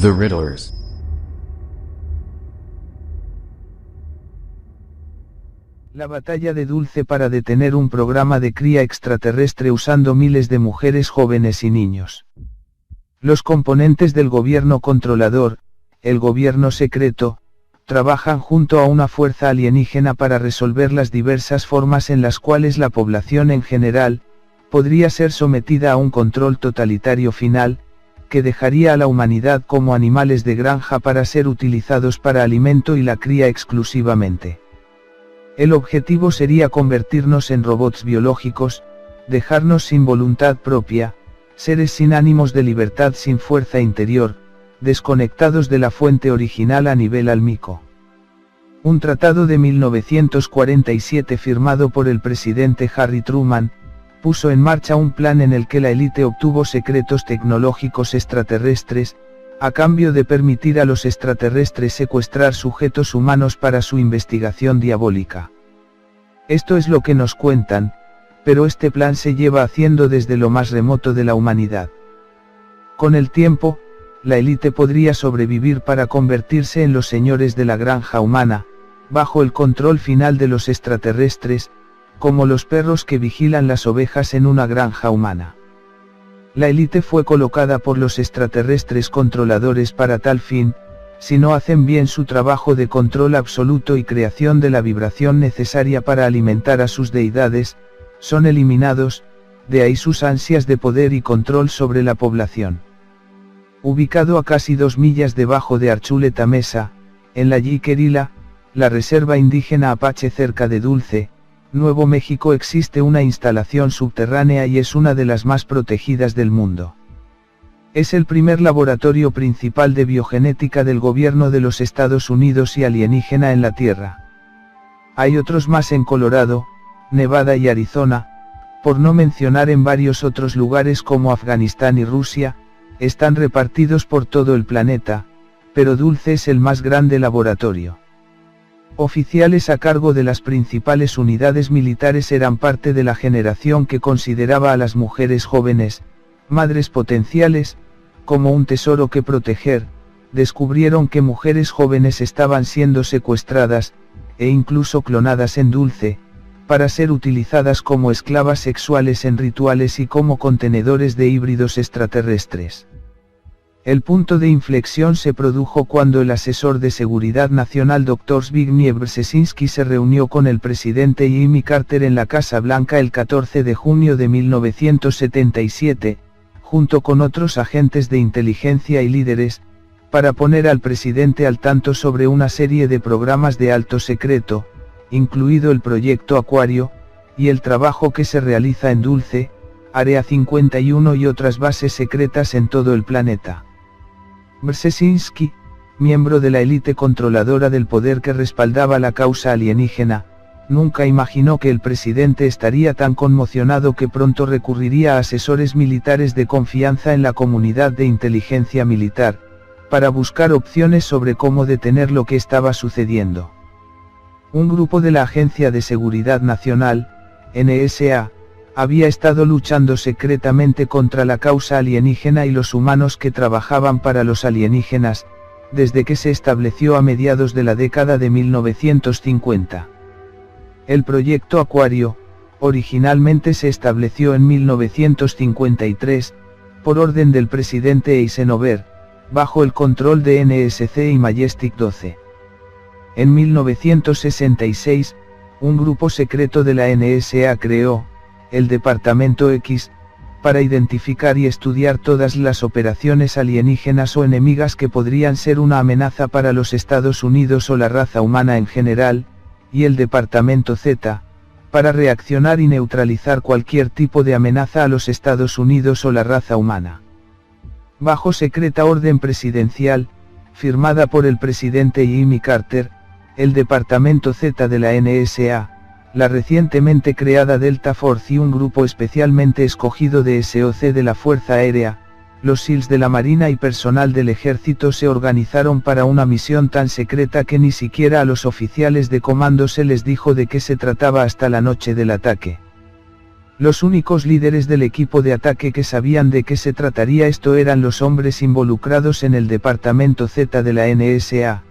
The Riddlers. La batalla de Dulce para detener un programa de cría extraterrestre usando miles de mujeres jóvenes y niños. Los componentes del gobierno controlador, el gobierno secreto, trabajan junto a una fuerza alienígena para resolver las diversas formas en las cuales la población en general, podría ser sometida a un control totalitario final, que dejaría a la humanidad como animales de granja para ser utilizados para alimento y la cría exclusivamente. El objetivo sería convertirnos en robots biológicos, dejarnos sin voluntad propia, seres sin ánimos de libertad, sin fuerza interior, desconectados de la fuente original a nivel álmico. Un tratado de 1947 firmado por el presidente Harry Truman, puso en marcha un plan en el que la élite obtuvo secretos tecnológicos extraterrestres, a cambio de permitir a los extraterrestres secuestrar sujetos humanos para su investigación diabólica. Esto es lo que nos cuentan, pero este plan se lleva haciendo desde lo más remoto de la humanidad. Con el tiempo, la élite podría sobrevivir para convertirse en los señores de la granja humana, bajo el control final de los extraterrestres, como los perros que vigilan las ovejas en una granja humana. La élite fue colocada por los extraterrestres controladores para tal fin. Si no hacen bien su trabajo de control absoluto y creación de la vibración necesaria para alimentar a sus deidades, son eliminados, de ahí sus ansias de poder y control sobre la población. Ubicado a casi 2 millas debajo de Archuleta Mesa, en la Jiquerilla, la reserva indígena Apache cerca de Dulce, Nuevo México, existe una instalación subterránea y es una de las más protegidas del mundo. Es el primer laboratorio principal de biogenética del gobierno de los Estados Unidos y alienígena en la Tierra. Hay otros más en Colorado, Nevada y Arizona, por no mencionar en varios otros lugares como Afganistán y Rusia, están repartidos por todo el planeta, pero Dulce es el más grande laboratorio. Oficiales a cargo de las principales unidades militares eran parte de la generación que consideraba a las mujeres jóvenes, madres potenciales, como un tesoro que proteger. Descubrieron que mujeres jóvenes estaban siendo secuestradas, e incluso clonadas en Dulce, para ser utilizadas como esclavas sexuales en rituales y como contenedores de híbridos extraterrestres. El punto de inflexión se produjo cuando el asesor de seguridad nacional Dr. Zbigniew Brzezinski se reunió con el presidente Jimmy Carter en la Casa Blanca el 14 de junio de 1977, junto con otros agentes de inteligencia y líderes, para poner al presidente al tanto sobre una serie de programas de alto secreto, incluido el Proyecto Acuario, y el trabajo que se realiza en Dulce, Área 51 y otras bases secretas en todo el planeta. Brzezinski, miembro de la élite controladora del poder que respaldaba la causa alienígena, nunca imaginó que el presidente estaría tan conmocionado que pronto recurriría a asesores militares de confianza en la comunidad de inteligencia militar, para buscar opciones sobre cómo detener lo que estaba sucediendo. Un grupo de la Agencia de Seguridad Nacional, NSA, había estado luchando secretamente contra la causa alienígena y los humanos que trabajaban para los alienígenas, desde que se estableció a mediados de la década de 1950. El Proyecto Acuario, originalmente se estableció en 1953, por orden del presidente Eisenhower, bajo el control de NSC y Majestic 12. En 1966, un grupo secreto de la NSA creó el Departamento X, para identificar y estudiar todas las operaciones alienígenas o enemigas que podrían ser una amenaza para los Estados Unidos o la raza humana en general, y el Departamento Z, para reaccionar y neutralizar cualquier tipo de amenaza a los Estados Unidos o la raza humana. Bajo secreta orden presidencial, firmada por el presidente Jimmy Carter, el Departamento Z de la NSA, la recientemente creada Delta Force y un grupo especialmente escogido de SOC de la Fuerza Aérea, los SEALs de la Marina y personal del Ejército se organizaron para una misión tan secreta que ni siquiera a los oficiales de comando se les dijo de qué se trataba hasta la noche del ataque. Los únicos líderes del equipo de ataque que sabían de qué se trataría esto eran los hombres involucrados en el Departamento Z de la NSA,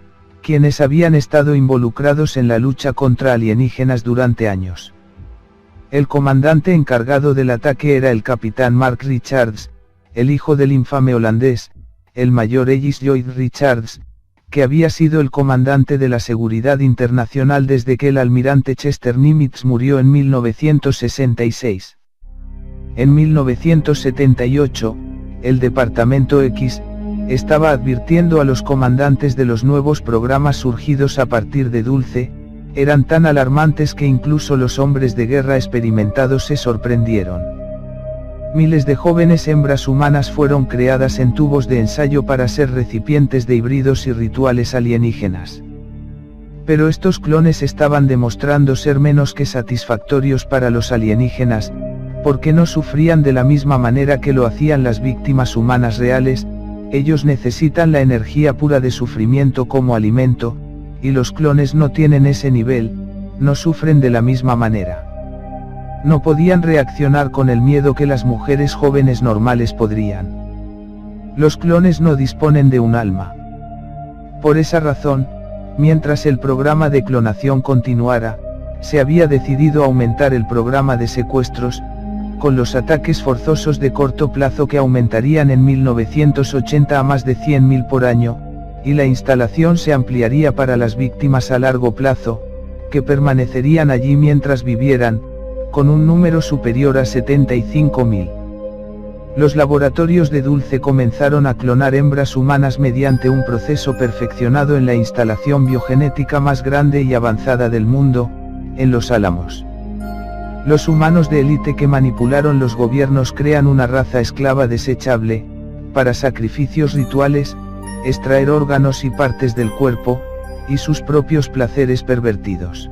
quienes habían estado involucrados en la lucha contra alienígenas durante años. El comandante encargado del ataque era el capitán Mark Richards, el hijo del infame holandés, el mayor Ellis Lloyd Richards, que había sido el comandante de la seguridad internacional desde que el almirante Chester Nimitz murió en 1966. En 1978, el Departamento X estaba advirtiendo a los comandantes de los nuevos programas surgidos a partir de Dulce, eran tan alarmantes que incluso los hombres de guerra experimentados se sorprendieron. Miles de jóvenes hembras humanas fueron creadas en tubos de ensayo para ser recipientes de híbridos y rituales alienígenas. Pero estos clones estaban demostrando ser menos que satisfactorios para los alienígenas, porque no sufrían de la misma manera que lo hacían las víctimas humanas reales. Ellos necesitan la energía pura de sufrimiento como alimento, y los clones no tienen ese nivel, no sufren de la misma manera. No podían reaccionar con el miedo que las mujeres jóvenes normales podrían. Los clones no disponen de un alma. Por esa razón, mientras el programa de clonación continuara, se había decidido aumentar el programa de secuestros, con los ataques forzosos de corto plazo que aumentarían en 1980 a más de 100.000 por año, y la instalación se ampliaría para las víctimas a largo plazo, que permanecerían allí mientras vivieran, con un número superior a 75.000. Los laboratorios de Dulce comenzaron a clonar hembras humanas mediante un proceso perfeccionado en la instalación biogenética más grande y avanzada del mundo, en Los Álamos. Los humanos de élite que manipularon los gobiernos crean una raza esclava desechable, para sacrificios rituales, extraer órganos y partes del cuerpo, y sus propios placeres pervertidos.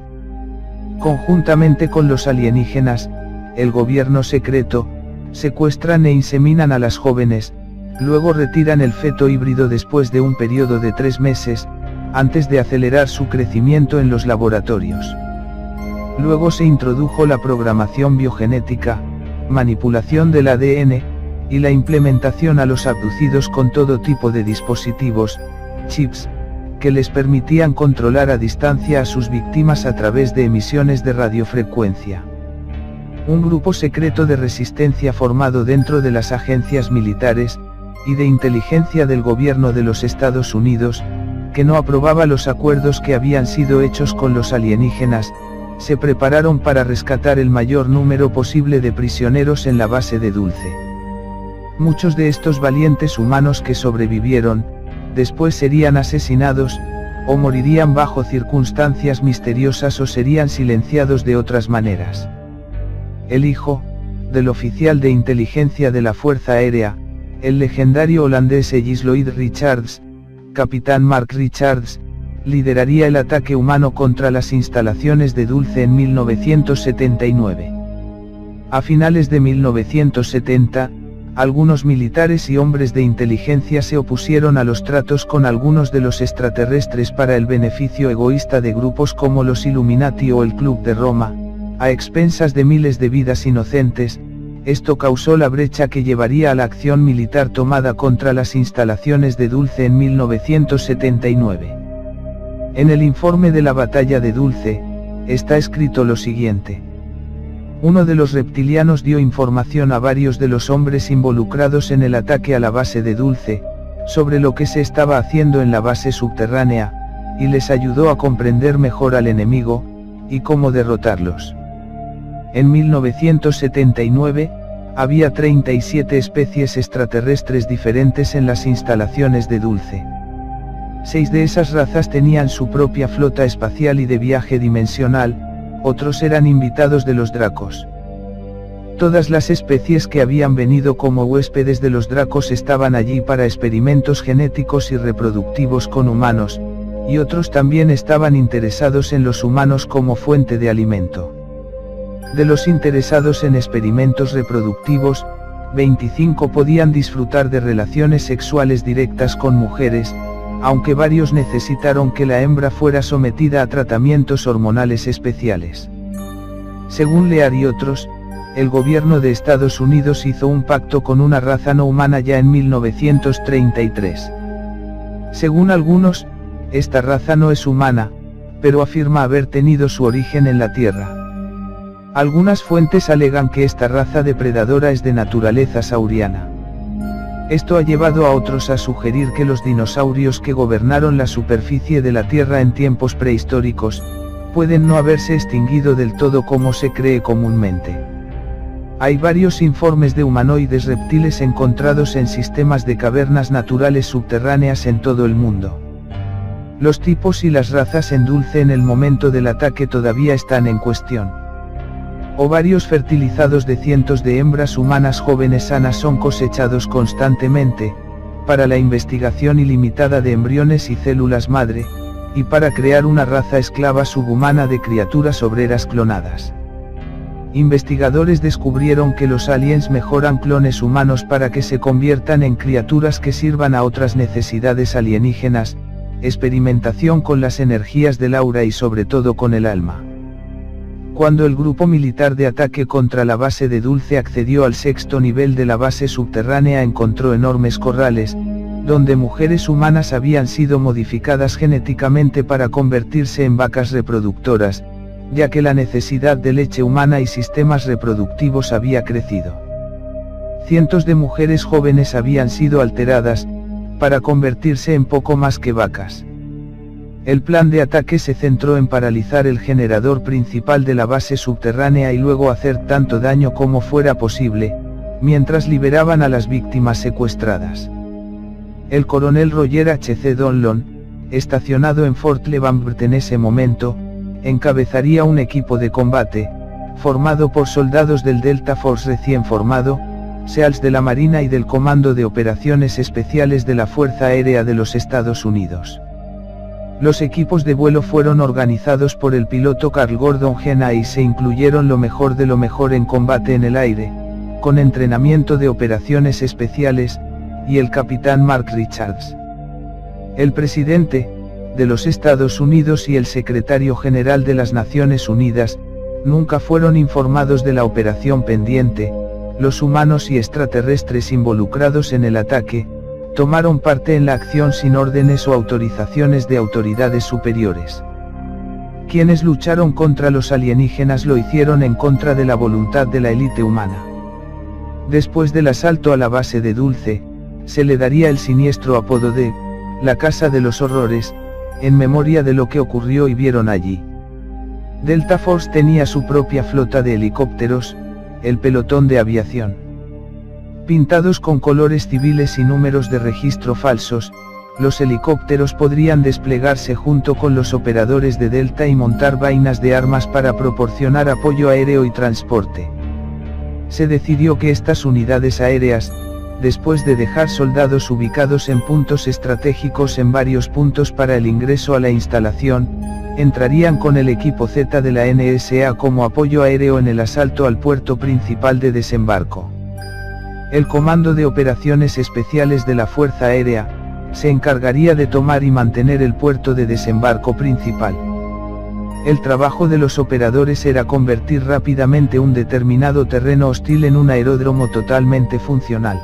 Conjuntamente con los alienígenas, el gobierno secreto, secuestran e inseminan a las jóvenes, luego retiran el feto híbrido después de un periodo de 3 meses, antes de acelerar su crecimiento en los laboratorios. Luego se introdujo la programación biogenética, manipulación del ADN, y la implementación a los abducidos con todo tipo de dispositivos, chips, que les permitían controlar a distancia a sus víctimas a través de emisiones de radiofrecuencia. Un grupo secreto de resistencia formado dentro de las agencias militares y de inteligencia del gobierno de los Estados Unidos, que no aprobaba los acuerdos que habían sido hechos con los alienígenas, se prepararon para rescatar el mayor número posible de prisioneros en la base de Dulce. Muchos de estos valientes humanos que sobrevivieron, después serían asesinados, o morirían bajo circunstancias misteriosas o serían silenciados de otras maneras. El hijo, del oficial de inteligencia de la Fuerza Aérea, el legendario holandés Ellis Lloyd Richards, capitán Mark Richards, lideraría el ataque humano contra las instalaciones de Dulce en 1979. A finales de 1970, algunos militares y hombres de inteligencia se opusieron a los tratos con algunos de los extraterrestres para el beneficio egoísta de grupos como los Illuminati o el Club de Roma, a expensas de miles de vidas inocentes. Esto causó la brecha que llevaría a la acción militar tomada contra las instalaciones de Dulce en 1979. En el informe de la batalla de Dulce, está escrito lo siguiente. Uno de los reptilianos dio información a varios de los hombres involucrados en el ataque a la base de Dulce, sobre lo que se estaba haciendo en la base subterránea, y les ayudó a comprender mejor al enemigo, y cómo derrotarlos. En 1979, había 37 especies extraterrestres diferentes en las instalaciones de Dulce. 6 de esas razas tenían su propia flota espacial y de viaje dimensional, otros eran invitados de los Dracos. Todas las especies que habían venido como huéspedes de los Dracos estaban allí para experimentos genéticos y reproductivos con humanos, y otros también estaban interesados en los humanos como fuente de alimento. De los interesados en experimentos reproductivos, 25 podían disfrutar de relaciones sexuales directas con mujeres, aunque varios necesitaron que la hembra fuera sometida a tratamientos hormonales especiales. Según Lear y otros, el gobierno de Estados Unidos hizo un pacto con una raza no humana ya en 1933. Según algunos, esta raza no es humana, pero afirma haber tenido su origen en la Tierra. Algunas fuentes alegan que esta raza depredadora es de naturaleza sauriana. Esto ha llevado a otros a sugerir que los dinosaurios que gobernaron la superficie de la Tierra en tiempos prehistóricos, pueden no haberse extinguido del todo como se cree comúnmente. Hay varios informes de humanoides reptiles encontrados en sistemas de cavernas naturales subterráneas en todo el mundo. Los tipos y las razas en Dulce en el momento del ataque todavía están en cuestión. Ovarios fertilizados de cientos de hembras humanas jóvenes sanas son cosechados constantemente, para la investigación ilimitada de embriones y células madre, y para crear una raza esclava subhumana de criaturas obreras clonadas. Investigadores descubrieron que los aliens mejoran clones humanos para que se conviertan en criaturas que sirvan a otras necesidades alienígenas, experimentación con las energías del aura y sobre todo con el alma. Cuando el grupo militar de ataque contra la base de Dulce accedió al sexto nivel de la base subterránea, encontró enormes corrales, donde mujeres humanas habían sido modificadas genéticamente para convertirse en vacas reproductoras, ya que la necesidad de leche humana y sistemas reproductivos había crecido. Cientos de mujeres jóvenes habían sido alteradas, para convertirse en poco más que vacas. El plan de ataque se centró en paralizar el generador principal de la base subterránea y luego hacer tanto daño como fuera posible, mientras liberaban a las víctimas secuestradas. El coronel Roger H.C. Donlon, estacionado en Fort Leavenworth en ese momento, encabezaría un equipo de combate, formado por soldados del Delta Force recién formado, SEALs de la Marina y del Comando de Operaciones Especiales de la Fuerza Aérea de los Estados Unidos. Los equipos de vuelo fueron organizados por el piloto Carl Gordon Jenna y se incluyeron lo mejor de lo mejor en combate en el aire, con entrenamiento de operaciones especiales, y el capitán Mark Richards. El presidente de los Estados Unidos y el secretario general de las Naciones Unidas nunca fueron informados de la operación pendiente. Los humanos y extraterrestres involucrados en el ataque tomaron parte en la acción sin órdenes o autorizaciones de autoridades superiores. Quienes lucharon contra los alienígenas lo hicieron en contra de la voluntad de la élite humana. Después del asalto a la base de Dulce, se le daría el siniestro apodo de la Casa de los Horrores, en memoria de lo que ocurrió y vieron allí. Delta Force tenía su propia flota de helicópteros, el pelotón de aviación. Pintados con colores civiles y números de registro falsos, los helicópteros podrían desplegarse junto con los operadores de Delta y montar vainas de armas para proporcionar apoyo aéreo y transporte. Se decidió que estas unidades aéreas, después de dejar soldados ubicados en puntos estratégicos en varios puntos para el ingreso a la instalación, entrarían con el equipo Z de la NSA como apoyo aéreo en el asalto al puerto principal de desembarco. El Comando de Operaciones Especiales de la Fuerza Aérea se encargaría de tomar y mantener el puerto de desembarco principal. El trabajo de los operadores era convertir rápidamente un determinado terreno hostil en un aeródromo totalmente funcional.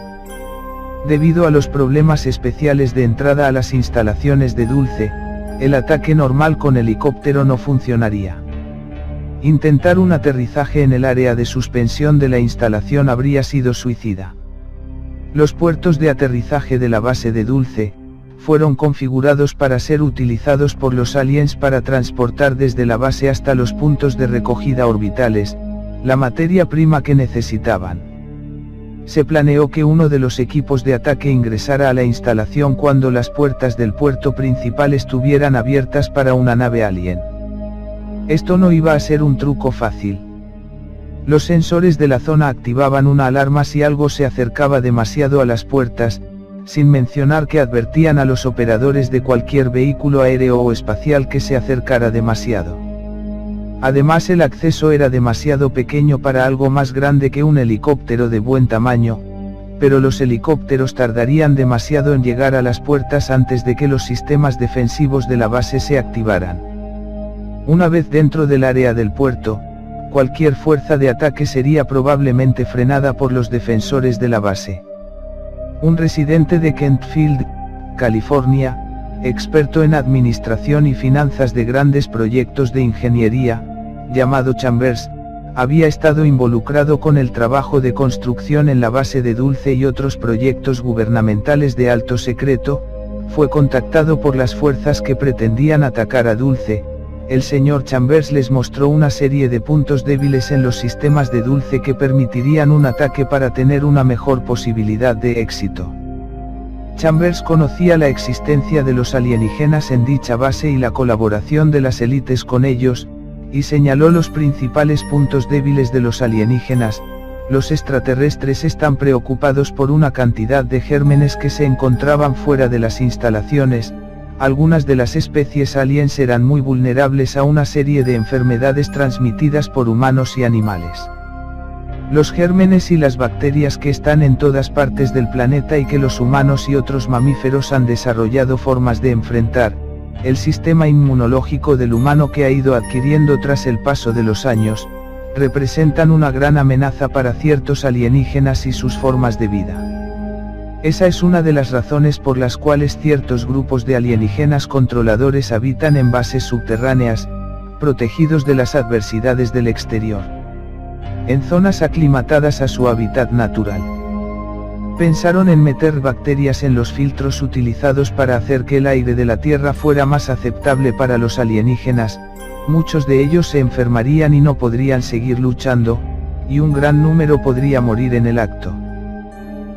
Debido a los problemas especiales de entrada a las instalaciones de Dulce, el ataque normal con helicóptero no funcionaría. Intentar un aterrizaje en el área de suspensión de la instalación habría sido suicida. Los puertos de aterrizaje de la base de Dulce fueron configurados para ser utilizados por los aliens para transportar desde la base hasta los puntos de recogida orbitales la materia prima que necesitaban. Se planeó que uno de los equipos de ataque ingresara a la instalación cuando las puertas del puerto principal estuvieran abiertas para una nave alien. Esto no iba a ser un truco fácil. Los sensores de la zona activaban una alarma si algo se acercaba demasiado a las puertas, sin mencionar que advertían a los operadores de cualquier vehículo aéreo o espacial que se acercara demasiado. Además, el acceso era demasiado pequeño para algo más grande que un helicóptero de buen tamaño, pero los helicópteros tardarían demasiado en llegar a las puertas antes de que los sistemas defensivos de la base se activaran. Una vez dentro del área del puerto, cualquier fuerza de ataque sería probablemente frenada por los defensores de la base. Un residente de Kentfield, California, experto en administración y finanzas de grandes proyectos de ingeniería, llamado Chambers, había estado involucrado con el trabajo de construcción en la base de Dulce y otros proyectos gubernamentales de alto secreto. Fue contactado por las fuerzas que pretendían atacar a Dulce. El señor Chambers les mostró una serie de puntos débiles en los sistemas de Dulce que permitirían un ataque para tener una mejor posibilidad de éxito. Chambers conocía la existencia de los alienígenas en dicha base y la colaboración de las élites con ellos, y señaló los principales puntos débiles de los alienígenas. Los extraterrestres están preocupados por una cantidad de gérmenes que se encontraban fuera de las instalaciones. Algunas de las especies aliens eran muy vulnerables a una serie de enfermedades transmitidas por humanos y animales. Los gérmenes y las bacterias que están en todas partes del planeta y que los humanos y otros mamíferos han desarrollado formas de enfrentar. El sistema inmunológico del humano que ha ido adquiriendo tras el paso de los años, representan una gran amenaza para ciertos alienígenas y sus formas de vida. Esa es una de las razones por las cuales ciertos grupos de alienígenas controladores habitan en bases subterráneas, protegidos de las adversidades del exterior, en zonas aclimatadas a su hábitat natural. Pensaron en meter bacterias en los filtros utilizados para hacer que el aire de la Tierra fuera más aceptable para los alienígenas. Muchos de ellos se enfermarían y no podrían seguir luchando, y un gran número podría morir en el acto.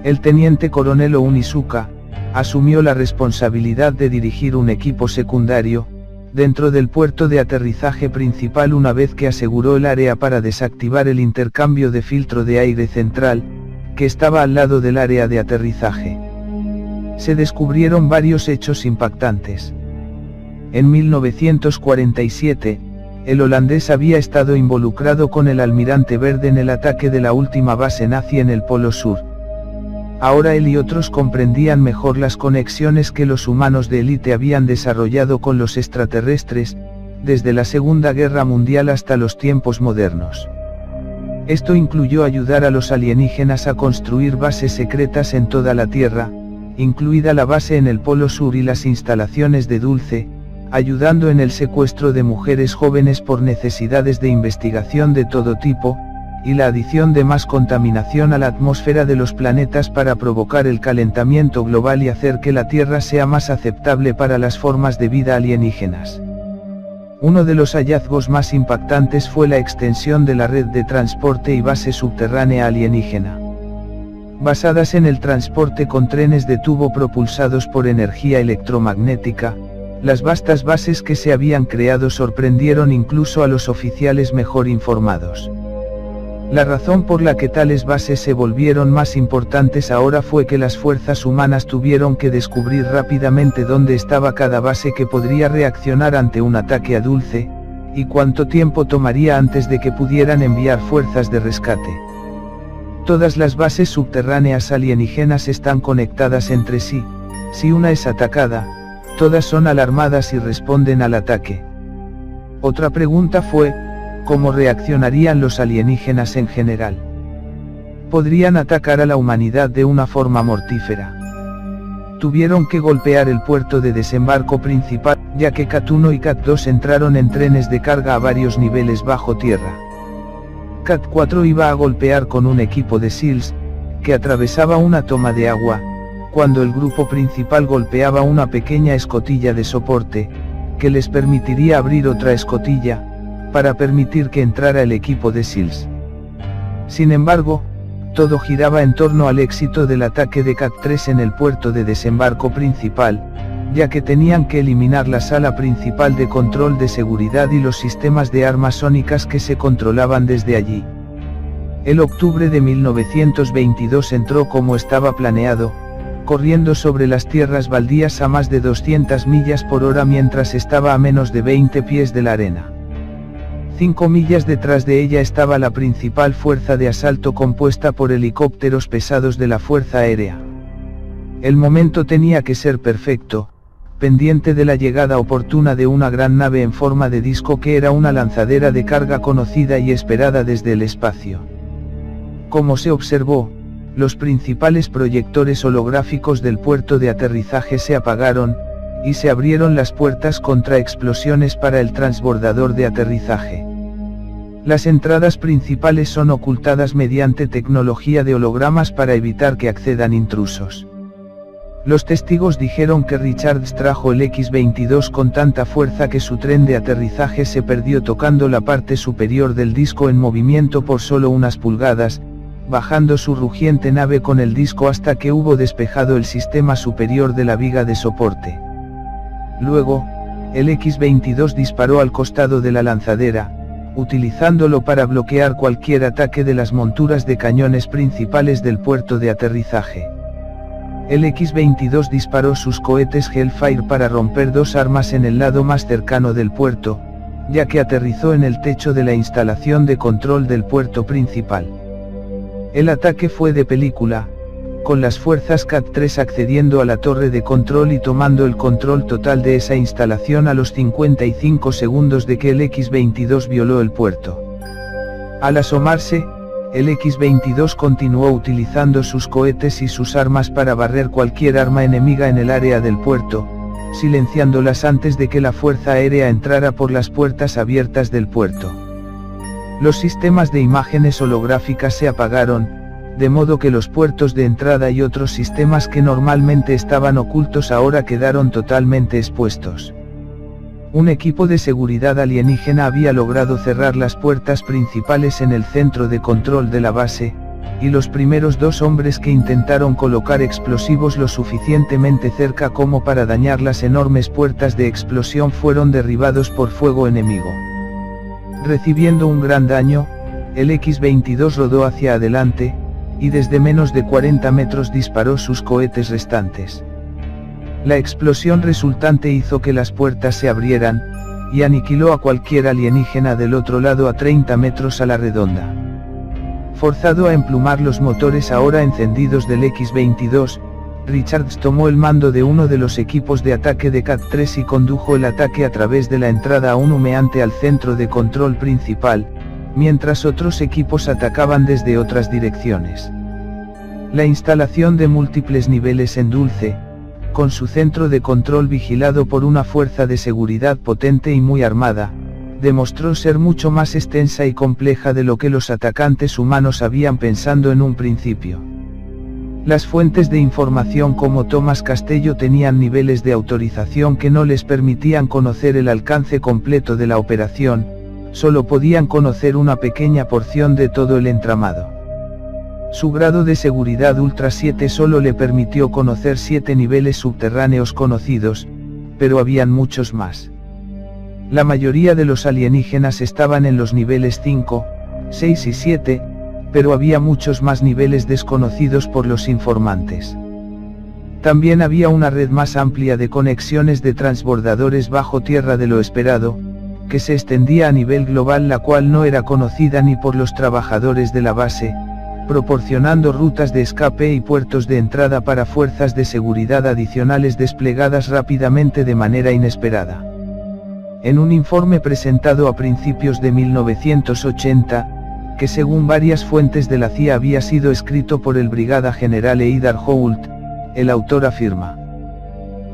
El teniente coronel Onizuka asumió la responsabilidad de dirigir un equipo secundario dentro del puerto de aterrizaje principal una vez que aseguró el área para desactivar el intercambio de filtro de aire central, que estaba al lado del área de aterrizaje. Se descubrieron varios hechos impactantes. En 1947, el holandés había estado involucrado con el Almirante Verde en el ataque de la última base nazi en el Polo Sur. Ahora él y otros comprendían mejor las conexiones que los humanos de élite habían desarrollado con los extraterrestres, desde la Segunda Guerra Mundial hasta los tiempos modernos. Esto incluyó ayudar a los alienígenas a construir bases secretas en toda la Tierra, incluida la base en el Polo Sur y las instalaciones de Dulce, ayudando en el secuestro de mujeres jóvenes por necesidades de investigación de todo tipo, y la adición de más contaminación a la atmósfera de los planetas para provocar el calentamiento global y hacer que la Tierra sea más aceptable para las formas de vida alienígenas. Uno de los hallazgos más impactantes fue la extensión de la red de transporte y base subterránea alienígena. Basadas en el transporte con trenes de tubo propulsados por energía electromagnética, las vastas bases que se habían creado sorprendieron incluso a los oficiales mejor informados. La razón por la que tales bases se volvieron más importantes ahora fue que las fuerzas humanas tuvieron que descubrir rápidamente dónde estaba cada base que podría reaccionar ante un ataque a Dulce, y cuánto tiempo tomaría antes de que pudieran enviar fuerzas de rescate. Todas las bases subterráneas alienígenas están conectadas entre sí. Si una es atacada, todas son alarmadas y responden al ataque. Otra pregunta fue, ¿cómo reaccionarían los alienígenas en general? Podrían atacar a la humanidad de una forma mortífera. Tuvieron que golpear el puerto de desembarco principal, ya que Cat 1 y Cat 2 entraron en trenes de carga a varios niveles bajo tierra. Cat 4 iba a golpear con un equipo de SEALs, que atravesaba una toma de agua, cuando el grupo principal golpeaba una pequeña escotilla de soporte, que les permitiría abrir otra escotilla, para permitir que entrara el equipo de SEALs. Sin embargo, todo giraba en torno al éxito del ataque de Cat 3 en el puerto de desembarco principal, ya que tenían que eliminar la sala principal de control de seguridad y los sistemas de armas sónicas que se controlaban desde allí. El octubre de 1922 entró como estaba planeado, corriendo sobre las tierras baldías a más de 200 millas por hora mientras estaba a menos de 20 pies de la arena. 5 millas detrás de ella estaba la principal fuerza de asalto compuesta por helicópteros pesados de la Fuerza Aérea. El momento tenía que ser perfecto, pendiente de la llegada oportuna de una gran nave en forma de disco que era una lanzadera de carga conocida y esperada desde el espacio. Como se observó, los principales proyectores holográficos del puerto de aterrizaje se apagaron, y se abrieron las puertas contra explosiones para el transbordador de aterrizaje. Las entradas principales son ocultadas mediante tecnología de hologramas para evitar que accedan intrusos. Los testigos dijeron que Richards trajo el X-22 con tanta fuerza que su tren de aterrizaje se perdió tocando la parte superior del disco en movimiento por solo unas pulgadas, bajando su rugiente nave con el disco hasta que hubo despejado el sistema superior de la viga de soporte. Luego, el X-22 disparó al costado de la lanzadera, utilizándolo para bloquear cualquier ataque de las monturas de cañones principales del puerto de aterrizaje. El X-22 disparó sus cohetes Hellfire para romper dos armas en el lado más cercano del puerto, ya que aterrizó en el techo de la instalación de control del puerto principal. El ataque fue de película, con las fuerzas CAT-3 accediendo a la torre de control y tomando el control total de esa instalación a los 55 segundos de que el X-22 violó el puerto. Al asomarse, el X-22 continuó utilizando sus cohetes y sus armas para barrer cualquier arma enemiga en el área del puerto, silenciándolas antes de que la fuerza aérea entrara por las puertas abiertas del puerto. Los sistemas de imágenes holográficas se apagaron, de modo que los puertos de entrada y otros sistemas que normalmente estaban ocultos ahora quedaron totalmente expuestos. Un equipo de seguridad alienígena había logrado cerrar las puertas principales en el centro de control de la base, y los primeros dos hombres que intentaron colocar explosivos lo suficientemente cerca como para dañar las enormes puertas de explosión fueron derribados por fuego enemigo. Recibiendo un gran daño, el X-22 rodó hacia adelante, y desde menos de 40 metros disparó sus cohetes restantes. La explosión resultante hizo que las puertas se abrieran, y aniquiló a cualquier alienígena del otro lado a 30 metros a la redonda. Forzado a emplumar los motores ahora encendidos del X-22, Richards tomó el mando de uno de los equipos de ataque de CAT-3 y condujo el ataque a través de la entrada aún humeante al centro de control principal, mientras otros equipos atacaban desde otras direcciones. La instalación de múltiples niveles en Dulce, con su centro de control vigilado por una fuerza de seguridad potente y muy armada, demostró ser mucho más extensa y compleja de lo que los atacantes humanos habían pensado en un principio. Las fuentes de información como Tomás Castello tenían niveles de autorización que no les permitían conocer el alcance completo de la operación, solo podían conocer una pequeña porción de todo el entramado. Su grado de seguridad Ultra 7 solo le permitió conocer 7 niveles subterráneos conocidos, pero habían muchos más. La mayoría de los alienígenas estaban en los niveles 5, 6 y 7, pero había muchos más niveles desconocidos por los informantes. También había una red más amplia de conexiones de transbordadores bajo tierra de lo esperado, que se extendía a nivel global, la cual no era conocida ni por los trabajadores de la base, proporcionando rutas de escape y puertos de entrada para fuerzas de seguridad adicionales desplegadas rápidamente de manera inesperada. En un informe presentado a principios de 1980, que según varias fuentes de la CIA había sido escrito por el brigada general Eidar Holt, el autor afirma: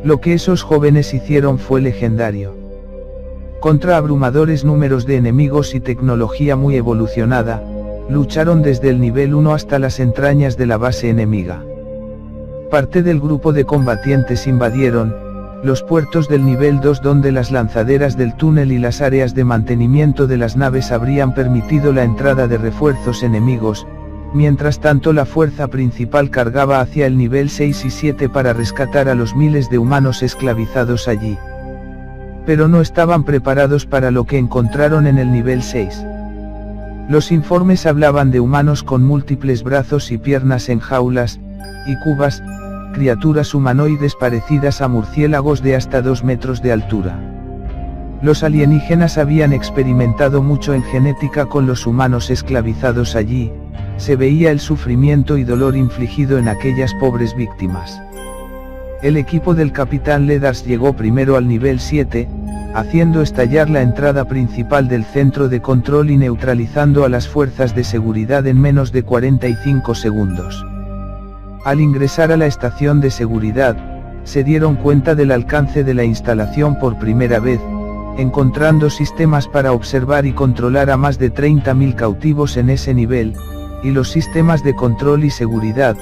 "Lo que esos jóvenes hicieron fue legendario. Contra abrumadores números de enemigos y tecnología muy evolucionada, lucharon desde el nivel 1 hasta las entrañas de la base enemiga. Parte del grupo de combatientes invadieron los puertos del nivel 2, donde las lanzaderas del túnel y las áreas de mantenimiento de las naves habrían permitido la entrada de refuerzos enemigos, mientras tanto la fuerza principal cargaba hacia el nivel 6 y 7 para rescatar a los miles de humanos esclavizados allí. Pero no estaban preparados para lo que encontraron en el nivel 6. Los informes hablaban de humanos con múltiples brazos y piernas en jaulas, y cubas, criaturas humanoides parecidas a murciélagos de hasta 2 metros de altura. Los alienígenas habían experimentado mucho en genética con los humanos esclavizados allí, se veía el sufrimiento y dolor infligido en aquellas pobres víctimas. El equipo del capitán Leathers llegó primero al nivel 7, haciendo estallar la entrada principal del centro de control y neutralizando a las fuerzas de seguridad en menos de 45 segundos. Al ingresar a la estación de seguridad, se dieron cuenta del alcance de la instalación por primera vez, encontrando sistemas para observar y controlar a más de 30.000 cautivos en ese nivel, y los sistemas de control y seguridad,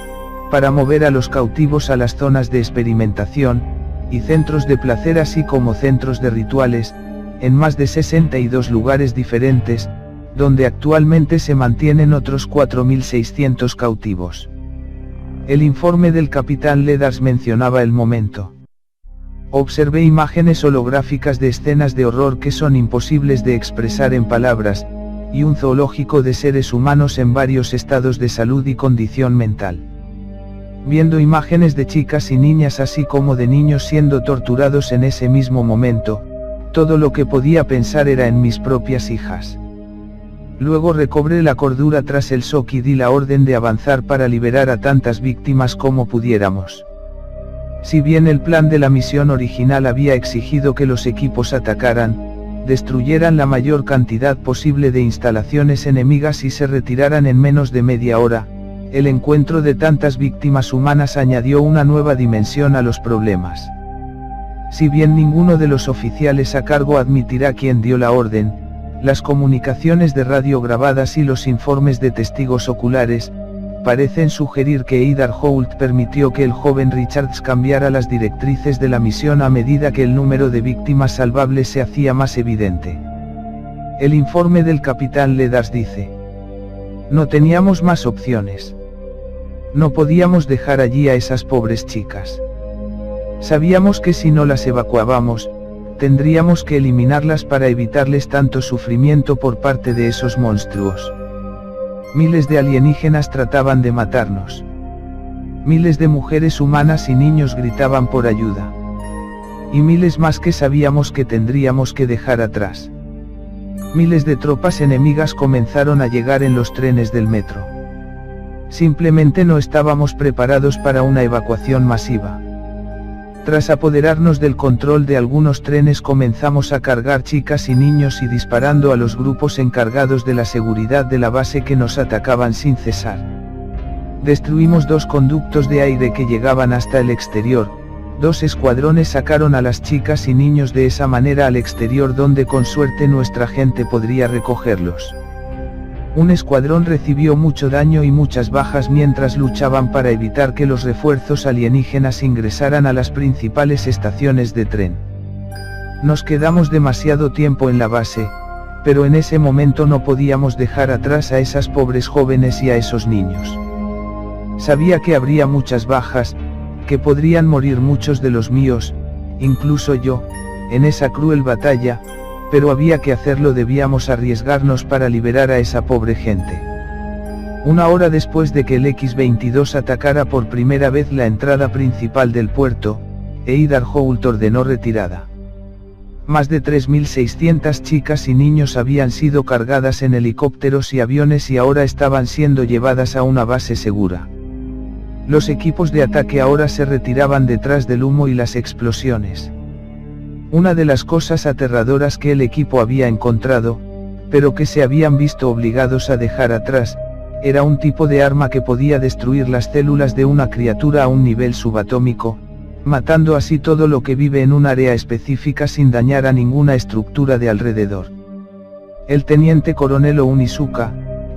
para mover a los cautivos a las zonas de experimentación, y centros de placer así como centros de rituales, en más de 62 lugares diferentes, donde actualmente se mantienen otros 4.600 cautivos. El informe del capitán Leathers mencionaba el momento. Observé imágenes holográficas de escenas de horror que son imposibles de expresar en palabras, y un zoológico de seres humanos en varios estados de salud y condición mental. Viendo imágenes de chicas y niñas así como de niños siendo torturados en ese mismo momento, todo lo que podía pensar era en mis propias hijas. Luego recobré la cordura tras el shock y di la orden de avanzar para liberar a tantas víctimas como pudiéramos. Si bien el plan de la misión original había exigido que los equipos atacaran, destruyeran la mayor cantidad posible de instalaciones enemigas y se retiraran en menos de media hora, el encuentro de tantas víctimas humanas añadió una nueva dimensión a los problemas. Si bien ninguno de los oficiales a cargo admitirá quién dio la orden, las comunicaciones de radio grabadas y los informes de testigos oculares, parecen sugerir que Eidar Holt permitió que el joven Richards cambiara las directrices de la misión a medida que el número de víctimas salvables se hacía más evidente. El informe del capitán Leathers dice: no teníamos más opciones. No podíamos dejar allí a esas pobres chicas. Sabíamos que si no las evacuábamos, tendríamos que eliminarlas para evitarles tanto sufrimiento por parte de esos monstruos. Miles de alienígenas trataban de matarnos. Miles de mujeres humanas y niños gritaban por ayuda. Y miles más que sabíamos que tendríamos que dejar atrás. Miles de tropas enemigas comenzaron a llegar en los trenes del metro. Simplemente no estábamos preparados para una evacuación masiva. Tras apoderarnos del control de algunos trenes comenzamos a cargar chicas y niños y disparando a los grupos encargados de la seguridad de la base que nos atacaban sin cesar. Destruimos 2 conductos de aire que llegaban hasta el exterior, 2 escuadrones sacaron a las chicas y niños de esa manera al exterior donde con suerte nuestra gente podría recogerlos. Un escuadrón recibió mucho daño y muchas bajas mientras luchaban para evitar que los refuerzos alienígenas ingresaran a las principales estaciones de tren. Nos quedamos demasiado tiempo en la base, pero en ese momento no podíamos dejar atrás a esas pobres jóvenes y a esos niños. Sabía que habría muchas bajas, que podrían morir muchos de los míos, incluso yo, en esa cruel batalla, pero había que hacerlo, debíamos arriesgarnos para liberar a esa pobre gente. Una hora después de que el X-22 atacara por primera vez la entrada principal del puerto, Eidar Holt ordenó retirada. Más de 3.600 chicas y niños habían sido cargadas en helicópteros y aviones y ahora estaban siendo llevadas a una base segura. Los equipos de ataque ahora se retiraban detrás del humo y las explosiones. Una de las cosas aterradoras que el equipo había encontrado, pero que se habían visto obligados a dejar atrás, era un tipo de arma que podía destruir las células de una criatura a un nivel subatómico, matando así todo lo que vive en un área específica sin dañar a ninguna estructura de alrededor. El teniente coronel Onizuka,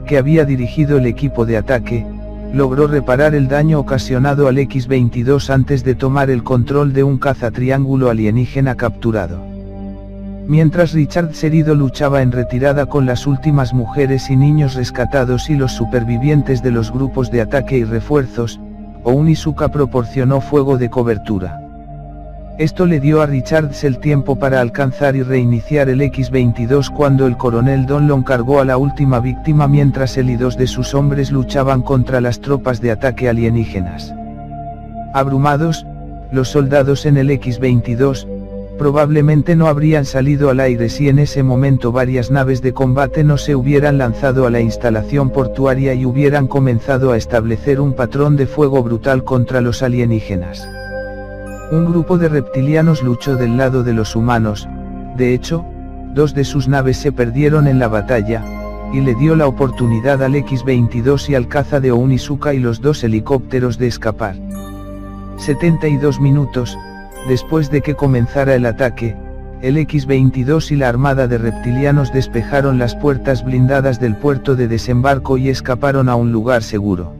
que había dirigido el equipo de ataque, logró reparar el daño ocasionado al X-22 antes de tomar el control de un cazatriángulo alienígena capturado. Mientras Richards herido luchaba en retirada con las últimas mujeres y niños rescatados y los supervivientes de los grupos de ataque y refuerzos, Onizuka proporcionó fuego de cobertura. Esto le dio a Richards el tiempo para alcanzar y reiniciar el X-22 cuando el coronel Donlon cargó a la última víctima mientras él y 2 de sus hombres luchaban contra las tropas de ataque alienígenas. Abrumados, los soldados en el X-22, probablemente no habrían salido al aire si en ese momento varias naves de combate no se hubieran lanzado a la instalación portuaria y hubieran comenzado a establecer un patrón de fuego brutal contra los alienígenas. Un grupo de reptilianos luchó del lado de los humanos, de hecho, 2 de sus naves se perdieron en la batalla, y le dio la oportunidad al X-22 y al caza de Onizuka y los 2 helicópteros de escapar. 72 minutos, después de que comenzara el ataque, el X-22 y la armada de reptilianos despejaron las puertas blindadas del puerto de desembarco y escaparon a un lugar seguro.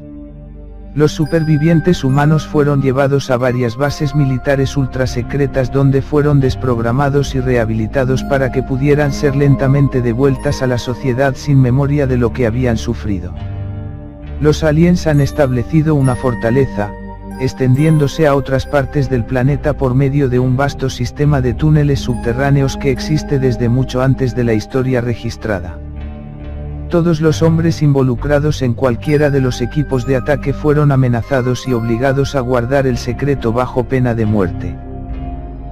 Los supervivientes humanos fueron llevados a varias bases militares ultrasecretas donde fueron desprogramados y rehabilitados para que pudieran ser lentamente devueltas a la sociedad sin memoria de lo que habían sufrido. Los aliens han establecido una fortaleza, extendiéndose a otras partes del planeta por medio de un vasto sistema de túneles subterráneos que existe desde mucho antes de la historia registrada. Todos los hombres involucrados en cualquiera de los equipos de ataque fueron amenazados y obligados a guardar el secreto bajo pena de muerte.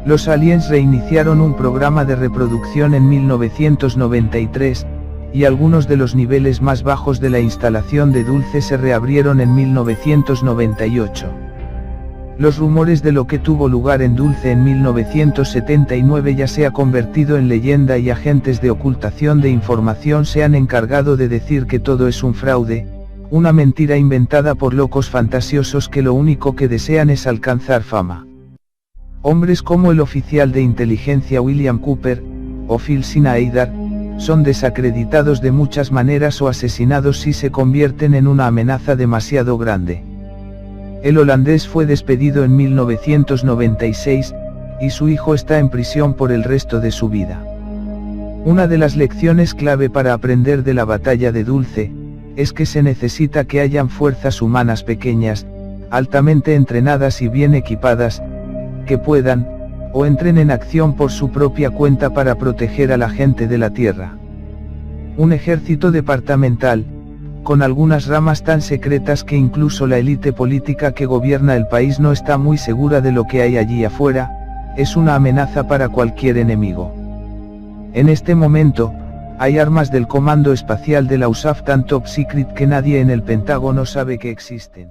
Los aliens reiniciaron un programa de reproducción en 1993, y algunos de los niveles más bajos de la instalación de Dulce se reabrieron en 1998. Los rumores de lo que tuvo lugar en Dulce en 1979 ya se ha convertido en leyenda y agentes de ocultación de información se han encargado de decir que todo es un fraude, una mentira inventada por locos fantasiosos que lo único que desean es alcanzar fama. Hombres como el oficial de inteligencia William Cooper, o Phil Sinaidar, son desacreditados de muchas maneras o asesinados si se convierten en una amenaza demasiado grande. El holandés fue despedido en 1996, y su hijo está en prisión por el resto de su vida. Una de las lecciones clave para aprender de la batalla de Dulce, es que se necesita que hayan fuerzas humanas pequeñas, altamente entrenadas y bien equipadas, que puedan, o entren en acción por su propia cuenta para proteger a la gente de la Tierra. Un ejército departamental, con algunas ramas tan secretas que incluso la élite política que gobierna el país no está muy segura de lo que hay allí afuera, es una amenaza para cualquier enemigo. En este momento, hay armas del Comando Espacial de la USAF tan top secret que nadie en el Pentágono sabe que existen.